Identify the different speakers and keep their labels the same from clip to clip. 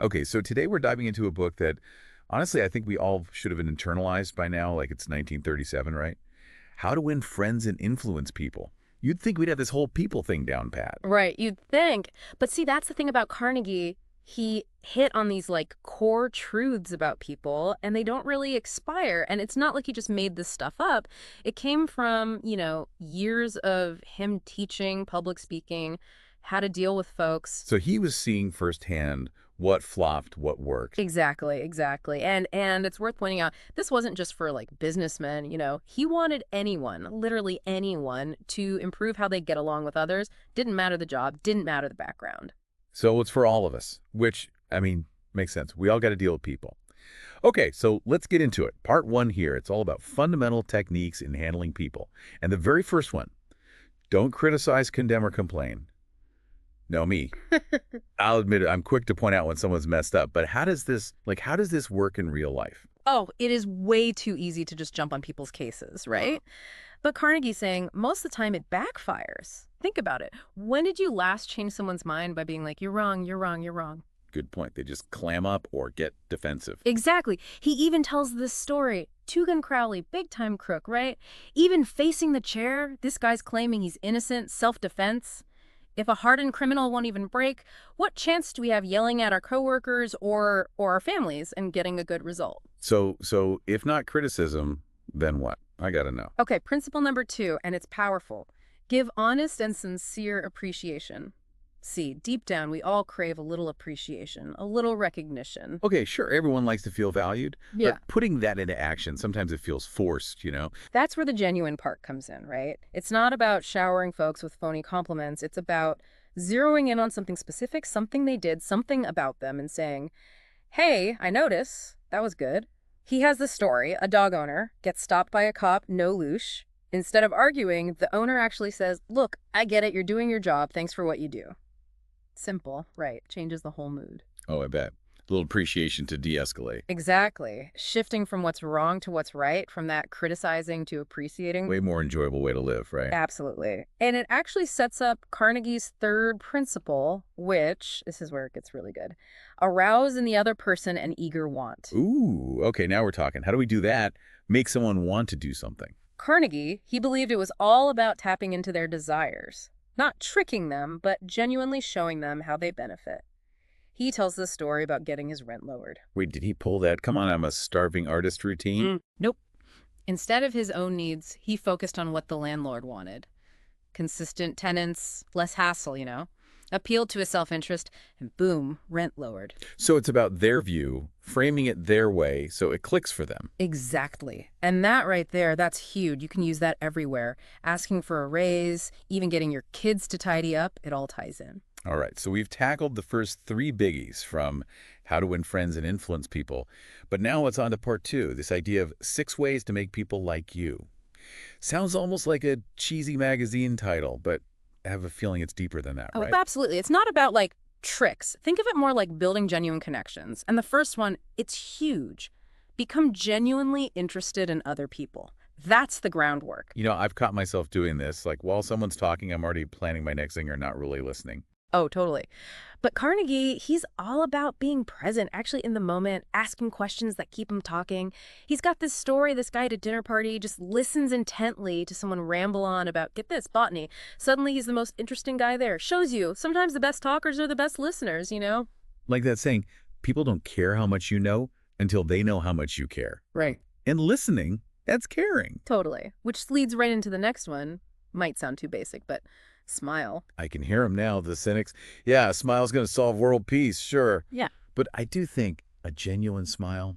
Speaker 1: Okay, so today we're diving into a book that, honestly, I think we all should have been internalized by now, like it's 1937, right? How to Win Friends and Influence People. You'd think we'd have this whole people thing down pat.
Speaker 2: Right, you'd think. But see, that's the thing about Carnegie. He hit on these like core truths about people and they don't really expire. And it's not like he just made this stuff up. It came from, years of him teaching public speaking, how to deal with folks.
Speaker 1: So he was seeing firsthand what flopped, what worked.
Speaker 2: Exactly, exactly. And it's worth pointing out, this wasn't just for like businessmen. He wanted anyone, literally anyone, to improve how they get along with others. Didn't matter the job, didn't matter the background.
Speaker 1: So it's for all of us, which, I mean, makes sense. We all got to deal with people. Okay, so let's get into it. Part one here, it's all about fundamental techniques in handling people. And the very first one, don't criticize, condemn, or complain. No, me. I'll admit it, I'm quick to point out when someone's messed up, but how does this work in real life?
Speaker 2: Oh, it is way too easy to just jump on people's cases, right? But Carnegie's saying most of the time it backfires. Think about it. When did you last change someone's mind by being like, you're wrong, you're wrong, you're wrong?
Speaker 1: Good point. They just clam up or get defensive.
Speaker 2: Exactly. He even tells this story. Two-Gun Crowley, big-time crook, right? Even facing the chair, this guy's claiming he's innocent, self-defense. If a hardened criminal won't even break, what chance do we have yelling at our coworkers or our families and getting a good result?
Speaker 1: So if not criticism, then what? I got to know.
Speaker 2: Okay, principle number 2, and it's powerful. Give honest and sincere appreciation. See, deep down, we all crave a little appreciation, a little recognition.
Speaker 1: Okay, sure, everyone likes to feel valued,
Speaker 2: Yeah.
Speaker 1: but putting that into action, sometimes it feels forced.
Speaker 2: That's where the genuine part comes in, right? It's not about showering folks with phony compliments. It's about zeroing in on something specific, something they did, something about them, and saying, hey, I notice. That was good. He has this story. A dog owner gets stopped by a cop, no loosh. Instead of arguing, the owner actually says, look, I get it. You're doing your job. Thanks for what you do. Simple, right? Changes the whole mood.
Speaker 1: Oh, I bet. A little appreciation to de-escalate.
Speaker 2: Exactly. Shifting from what's wrong to what's right, from that criticizing to appreciating.
Speaker 1: Way more enjoyable way to live, right?
Speaker 2: Absolutely. And it actually sets up Carnegie's third principle, which, this is where it gets really good, arouse in the other person an eager want.
Speaker 1: Ooh, okay, now we're talking. How do we do that? Make someone want to do something.
Speaker 2: Carnegie, he believed it was all about tapping into their desires. Not tricking them, but genuinely showing them how they benefit. He tells this story about getting his rent lowered.
Speaker 1: Wait, did he pull that, come on, I'm a starving artist routine?
Speaker 2: Nope. Instead of his own needs, he focused on what the landlord wanted. Consistent tenants, less hassle. Appealed to his self-interest, and boom, rent lowered.
Speaker 1: So it's about their view, framing it their way so it clicks for them.
Speaker 2: Exactly. And that right there, that's huge. You can use that everywhere. Asking for a raise, even getting your kids to tidy up, it all ties in.
Speaker 1: All right, so we've tackled the first three biggies from how to win friends and influence people. But now let's on to part two, this idea of 6 ways to make people like you. Sounds almost like a cheesy magazine title, but I have a feeling it's deeper than that,
Speaker 2: Oh,
Speaker 1: right?
Speaker 2: absolutely. It's not about like tricks. Think of it more like building genuine connections. And the first one, it's huge. Become genuinely interested in other people. That's the groundwork.
Speaker 1: I've caught myself doing this. Like, while someone's talking, I'm already planning my next thing or not really listening.
Speaker 2: Oh, totally. But Carnegie, he's all about being present, actually in the moment, asking questions that keep him talking. He's got this story, this guy at a dinner party just listens intently to someone ramble on about, get this, botany. Suddenly he's the most interesting guy there. Shows you, sometimes the best talkers are the best listeners.
Speaker 1: Like that saying, people don't care how much you know until they know how much you care.
Speaker 2: Right.
Speaker 1: And listening, that's caring.
Speaker 2: Totally. Which leads right into the next one. Might sound too basic, but smile.
Speaker 1: I can hear them now, the cynics. Yeah, a smile's going to solve world peace, sure.
Speaker 2: Yeah.
Speaker 1: But I do think a genuine smile,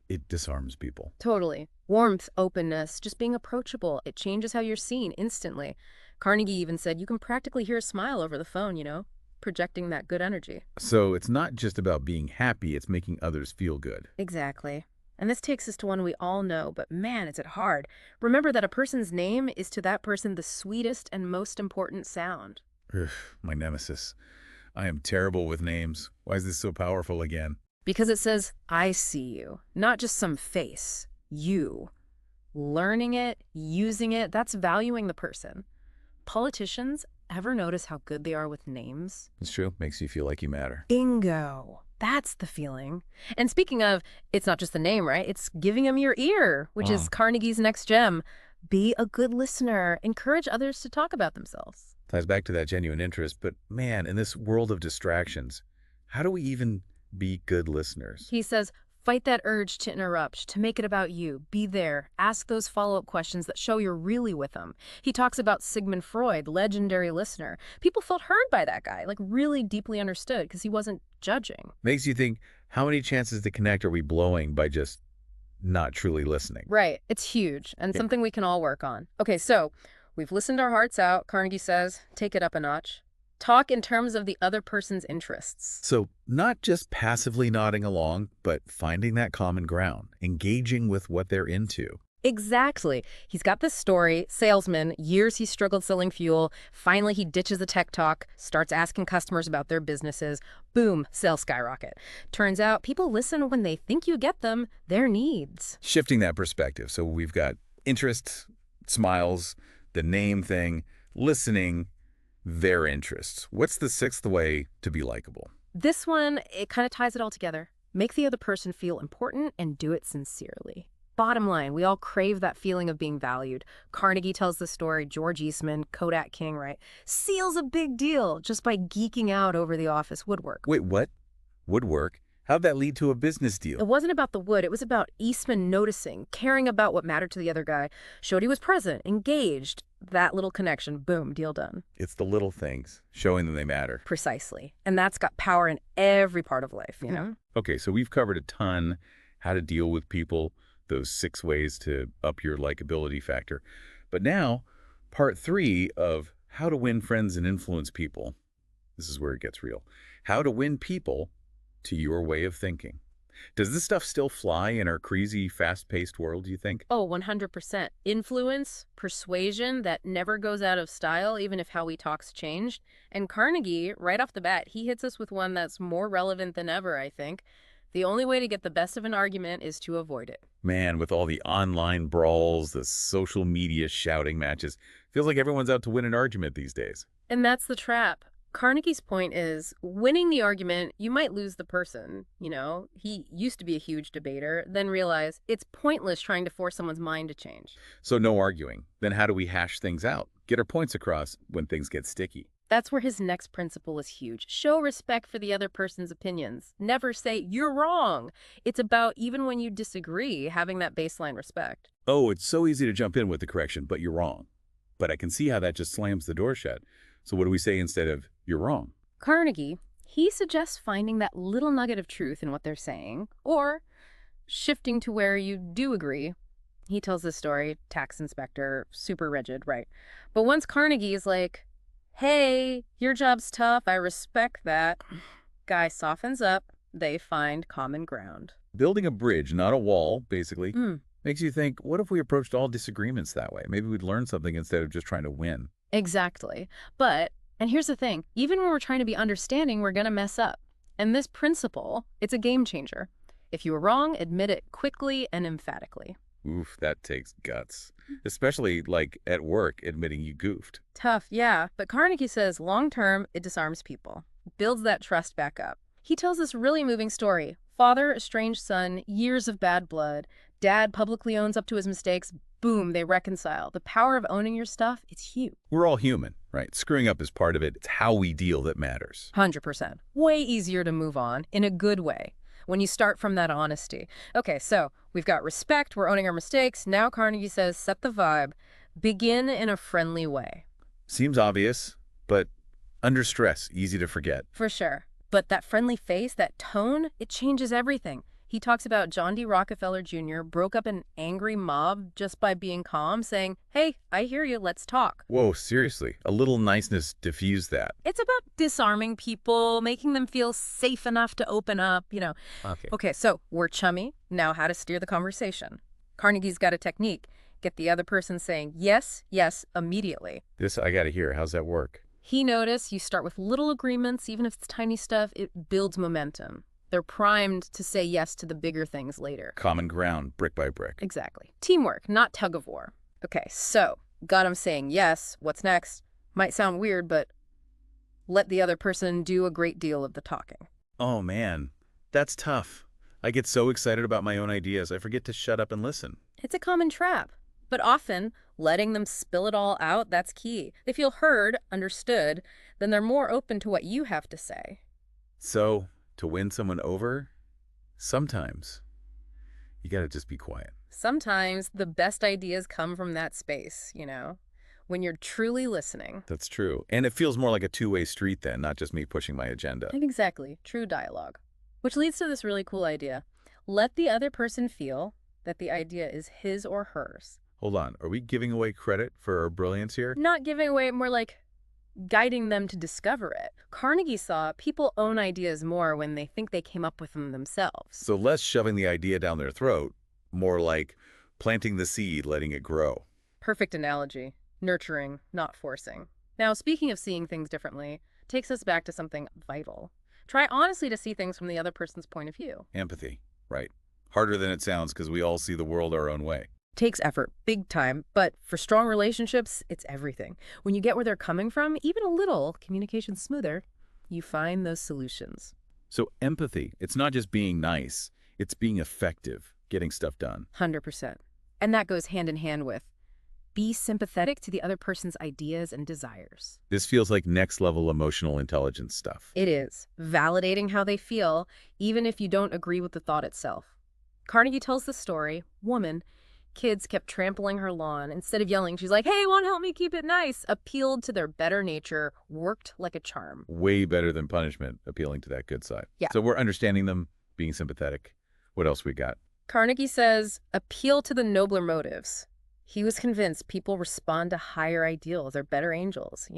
Speaker 1: it disarms people.
Speaker 2: Totally. Warmth, openness, just being approachable. It changes how you're seen instantly. Carnegie even said you can practically hear a smile over the phone, projecting that good energy.
Speaker 1: So it's not just about being happy, it's making others feel good.
Speaker 2: Exactly. And this takes us to one we all know, but man, is it hard. Remember that a person's name is to that person the sweetest and most important sound.
Speaker 1: Ugh, my nemesis. I am terrible with names. Why is this so powerful again?
Speaker 2: Because it says, I see you, not just some face. You. Learning it, using it, that's valuing the person. Politicians, ever notice how good they are with names?
Speaker 1: It's true. Makes you feel like you matter.
Speaker 2: Bingo. That's the feeling. And speaking of, it's not just the name, right? It's giving them your ear, which is
Speaker 1: Oh,
Speaker 2: Carnegie's next gem. Be a good listener. Encourage others to talk about themselves.
Speaker 1: ties back to that genuine interest. But man, in this world of distractions, how do we even be good listeners?
Speaker 2: He says, fight that urge to interrupt, to make it about you. Be there. Ask those follow-up questions that show you're really with them. He talks about Sigmund Freud, legendary listener. People felt heard by that guy, like really deeply understood because he wasn't judging.
Speaker 1: Makes you think, how many chances to connect are we blowing by just not truly listening?
Speaker 2: Right. It's huge and
Speaker 1: Yeah.
Speaker 2: something we can all work on. Okay, so we've listened our hearts out. Carnegie says, take it up a notch. Talk in terms of the other person's interests.
Speaker 1: So not just passively nodding along, but finding that common ground, engaging with what they're into.
Speaker 2: Exactly. He's got this story, salesman, years he struggled selling fuel. Finally, he ditches the tech talk, starts asking customers about their businesses. Boom, sales skyrocket. Turns out people listen when they think you get them, their needs.
Speaker 1: Shifting that perspective. So we've got interest, smiles, the name thing, listening, their interests. What's the sixth way to be likable?
Speaker 2: This one, it kind of ties it all together. Make the other person feel important and do it sincerely. Bottom line, we all crave that feeling of being valued. Carnegie tells the story, George Eastman, Kodak King, right? Seals a big deal just by geeking out over the office woodwork.
Speaker 1: Wait, what? Woodwork? How'd that lead to a business
Speaker 2: It
Speaker 1: deal?
Speaker 2: wasn't about the wood. It was about Eastman noticing, caring about what mattered to the other guy, showed he was present, engaged. That little connection, boom, deal done.
Speaker 1: It's the little things, showing them they matter.
Speaker 2: Precisely. And that's got power in every part of life, you know?
Speaker 1: Okay, so we've covered a ton, how to deal with people, those 6 ways to up your likability factor. But now, part 3 of how to win friends and influence people. This is where it gets real. How to win people to your way of thinking. Does this stuff still fly in our crazy, fast-paced world, do you think?
Speaker 2: Oh, 100%. Influence, persuasion that never goes out of style, even if how we talk's changed. And Carnegie, right off the bat, he hits us with one that's more relevant than ever, I think. The only way to get the best of an argument is to avoid it.
Speaker 1: Man, with all the online brawls, the social media shouting matches, feels like everyone's out to win an argument these days.
Speaker 2: And that's the trap. Carnegie's point is, winning the argument, you might lose the person, you know? He used to be a huge debater, then realized it's pointless trying to force someone's mind to change.
Speaker 1: So no arguing. Then how do we hash things out? Get our points across when things get sticky.
Speaker 2: That's where his next principle is huge. Show respect for the other person's opinions. Never say, you're wrong. It's about, even when you disagree, having that baseline respect.
Speaker 1: Oh, it's so easy to jump in with the correction, but you're wrong. But I can see how that just slams the door shut. So what do we say instead of, you're wrong?
Speaker 2: Carnegie, he suggests finding that little nugget of truth in what they're saying, or shifting to where you do agree. He tells this story, tax inspector, super rigid, right? But once Carnegie is like, hey, your job's tough, I respect that, guy softens up, they find common ground.
Speaker 1: Building a bridge, not a wall, basically,
Speaker 2: Mm.
Speaker 1: makes you think, what if we approached all disagreements that way? Maybe we'd learn something instead of just trying to win.
Speaker 2: Exactly. But, and here's the thing, even when we're trying to be understanding, we're going to mess up. And this principle, it's a game changer. If you were wrong, admit it quickly and emphatically.
Speaker 1: Oof, that takes guts. Especially, like, at work, admitting you goofed.
Speaker 2: Tough, yeah. But Carnegie says long term, it disarms people, builds that trust back up. He tells this really moving story. Father, estranged son, years of bad blood. Dad publicly owns up to his mistakes. Boom, they reconcile. The power of owning your stuff, it's huge.
Speaker 1: We're all human, right? Screwing up is part of it. It's how we deal that matters.
Speaker 2: 100%. Way easier to move on in a good way when you start from that honesty. Okay, so we've got respect, we're owning our mistakes. Now Carnegie says, set the vibe. Begin in a friendly way.
Speaker 1: Seems obvious, but under stress, easy to forget.
Speaker 2: For sure. But that friendly face, that tone, it changes everything. He talks about John D. Rockefeller Jr. broke up an angry mob just by being calm, saying, hey, I hear you, let's talk.
Speaker 1: Whoa, seriously, a little niceness diffused that.
Speaker 2: It's about disarming people, making them feel safe enough to open up, you know.
Speaker 1: Okay.
Speaker 2: Okay, so we're chummy. Now how to steer the conversation. Carnegie's got a technique. Get the other person saying yes, yes, immediately.
Speaker 1: This I gotta hear. How's that work?
Speaker 2: He noticed you start with little agreements, even if it's tiny stuff, it builds momentum. They're primed to say yes to the bigger things later.
Speaker 1: Common ground, brick by brick.
Speaker 2: Exactly. Teamwork, not tug of war. Okay, so got him saying yes. What's next? Might sound weird, but let the other person do a great deal of the talking.
Speaker 1: Oh man, That's tough. I get so excited about my own ideas, I forget to shut up and listen.
Speaker 2: It's a common trap. But often, letting them spill it all out, that's key. They feel heard, understood, then they're more open to what you have to say.
Speaker 1: So, to win someone over, sometimes you gotta just be quiet.
Speaker 2: Sometimes the best ideas come from that space, when you're truly listening.
Speaker 1: That's true. And it feels more like a two-way street then, not just me pushing my agenda.
Speaker 2: Exactly, true dialogue. Which leads to this really cool idea. Let the other person feel that the idea is his or hers.
Speaker 1: Hold on, are we giving away credit for our brilliance here?
Speaker 2: Not giving away, more like guiding them to discover it. Carnegie saw people own ideas more when they think they came up with them themselves.
Speaker 1: So less shoving the idea down their throat, more like planting the seed, letting it grow.
Speaker 2: Perfect analogy. Nurturing, not forcing. Now, speaking of seeing things differently, takes us back to something vital. Try honestly to see things from the other person's point of view.
Speaker 1: Empathy, right. Harder than it sounds because we all see the world our own way.
Speaker 2: Takes effort, big time, but for strong relationships, it's everything. When you get where they're coming from, even a little, communication's smoother, you find those solutions.
Speaker 1: So empathy, it's not just being nice, it's being effective, getting stuff done.
Speaker 2: 100%. And that goes hand in hand with be sympathetic to the other person's ideas and desires.
Speaker 1: This feels like next level emotional intelligence stuff.
Speaker 2: It is. Validating how they feel, even if you don't agree with the thought itself. Carnegie tells the story, woman, kids kept trampling her lawn. Instead of yelling, she's like, hey, won't help me keep it nice. Appealed to their better nature, worked like a charm.
Speaker 1: Way better than punishment, appealing to that good side.
Speaker 2: Yeah.
Speaker 1: So we're understanding them, being sympathetic. What else we got?
Speaker 2: Carnegie says, appeal to the nobler motives. He was convinced people respond to higher ideals. They're better angels,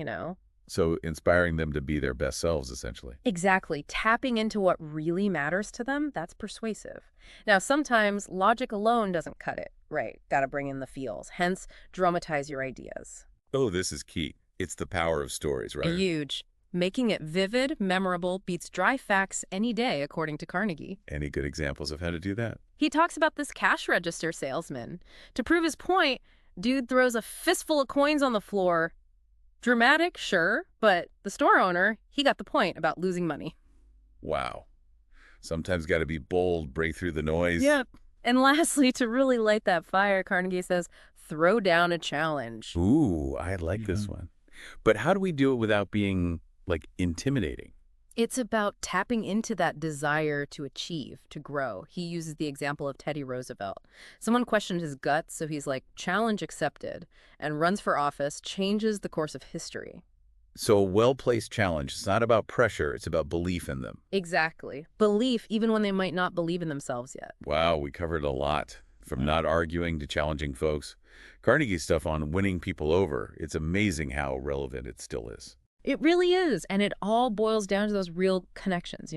Speaker 1: So inspiring them to be their best selves, essentially.
Speaker 2: Exactly. Tapping into what really matters to them, that's persuasive. Now, sometimes logic alone doesn't cut it. Right. Gotta bring in the feels. Hence, dramatize your ideas.
Speaker 1: Oh, this is key. It's the power of stories, right?
Speaker 2: Huge. Making it vivid, memorable, beats dry facts any day, according to Carnegie.
Speaker 1: Any good examples of how to do that?
Speaker 2: He talks about this cash register salesman. To prove his point, dude throws a fistful of coins on the floor. Dramatic, sure, but the store owner, he got the point about losing money.
Speaker 1: Wow. Sometimes got to be bold, break through the noise.
Speaker 2: Yep. And lastly, to really light that fire, Carnegie says, throw down a challenge.
Speaker 1: Ooh, I like this one. But how do we do it without being, intimidating?
Speaker 2: It's about tapping into that desire to achieve, to grow. He uses the example of Teddy Roosevelt. Someone questioned his guts, so he's like, challenge accepted, and runs for office, changes the course of history.
Speaker 1: So a well-placed challenge, it's not about pressure, it's about belief in them.
Speaker 2: Exactly. Belief, even when they might not believe in themselves yet.
Speaker 1: Wow, we covered a lot. From not arguing to challenging folks. Carnegie's stuff on winning people over, it's amazing how relevant it still is.
Speaker 2: It really is. And it all boils down to those real connections,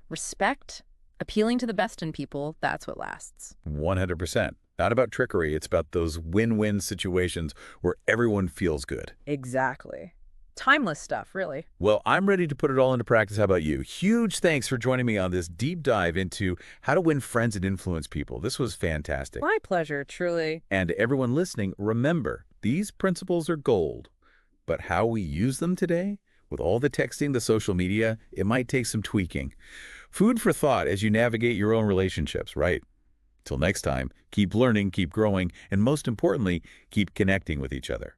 Speaker 2: Respect, appealing to the best in people, that's what lasts.
Speaker 1: 100%. Not about trickery, it's about those win-win situations where everyone feels good.
Speaker 2: Exactly. Timeless stuff, really.
Speaker 1: Well, I'm ready to put it all into practice. How about you? Huge thanks for joining me on this deep dive into how to win friends and influence people. This was fantastic.
Speaker 2: My pleasure, truly.
Speaker 1: And to everyone listening, remember, these principles are gold. But how we use them today, with all the texting, the social media, it might take some tweaking. Food for thought as you navigate your own relationships, right? Till next time, keep learning, keep growing, and most importantly, keep connecting with each other.